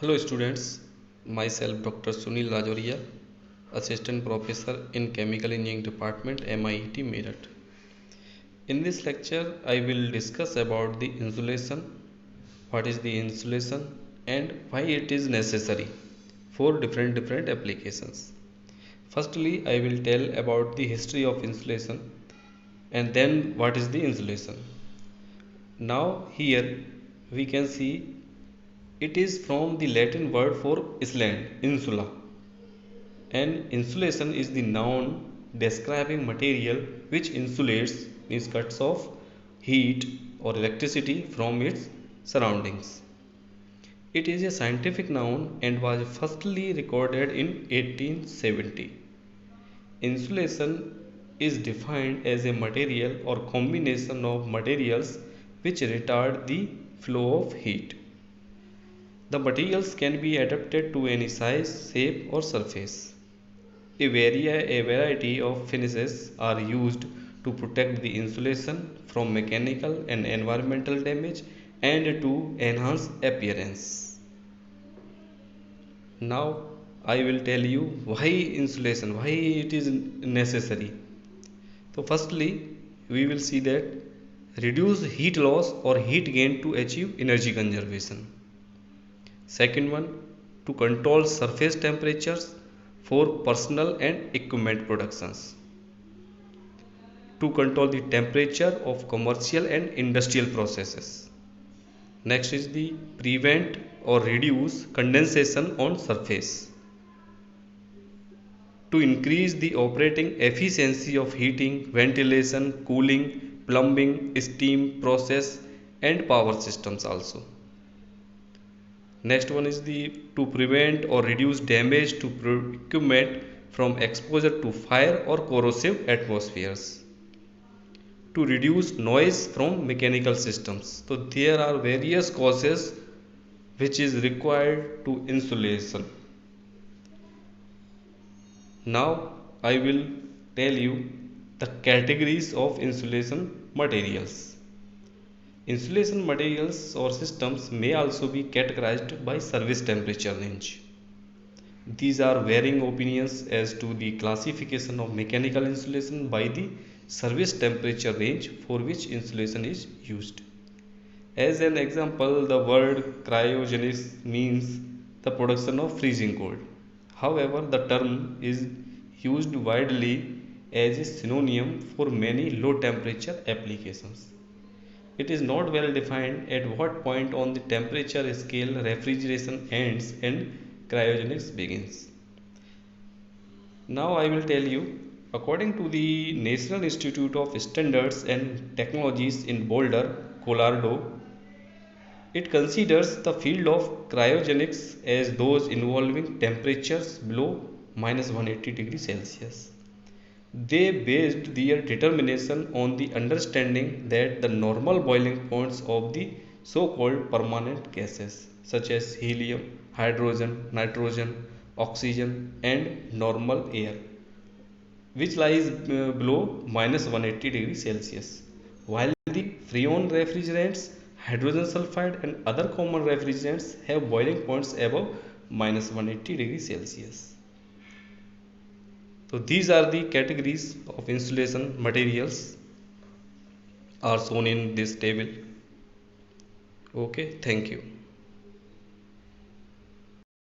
Hello students, myself Dr. Sunil Rajoria, Assistant Professor in Chemical Engineering Department MIT Meerut. In this lecture I will discuss about the insulation, what is the insulation and why it is necessary for different applications. Firstly, I will tell about the history of insulation and then what is the insulation. Now here we can see it is from the Latin word for island, insula, and insulation is the noun describing material which insulates means cuts off heat or electricity from its surroundings. It is a scientific noun and was firstly recorded in 1870. Insulation is defined as a material or combination of materials which retard the flow of heat. The materials can be adapted to any size, shape or surface. A variety of finishes are used to protect the insulation from mechanical and environmental damage and to enhance appearance. Now I will tell you why insulation, why it is necessary. So firstly, we will see that reduce heat loss or heat gain to achieve energy conservation. Second one, to control surface temperatures for personal and equipment productions. To control the temperature of commercial and industrial processes. Next is the prevent or reduce condensation on surface. To increase the operating efficiency of heating, ventilation, cooling, plumbing, steam process and power systems also. Next one is the to prevent or reduce damage to equipment from exposure to fire or corrosive atmospheres. To reduce noise from mechanical systems. So there are various causes which is required to insulation. Now I will tell you the categories of insulation materials. Insulation materials or systems may also be categorized by service temperature range. These are varying opinions as to the classification of mechanical insulation by the service temperature range for which insulation is used. As an example, the word cryogenics means the production of freezing cold. However, the term is used widely as a synonym for many low temperature applications. It is not well defined at what point on the temperature scale refrigeration ends and cryogenics begins. Now I will tell you, according to the National Institute of Standards and Technologies in Boulder, Colorado, it considers the field of cryogenics as those involving temperatures below minus 180 degrees Celsius. They based their determination on the understanding that the normal boiling points of the so-called permanent gases such as helium, hydrogen, nitrogen, oxygen and normal air which lies below minus 180 degrees Celsius, while the freon refrigerants, hydrogen sulfide and other common refrigerants have boiling points above minus 180 degrees Celsius. So these are the categories of insulation materials are shown in this table. Okay, thank you.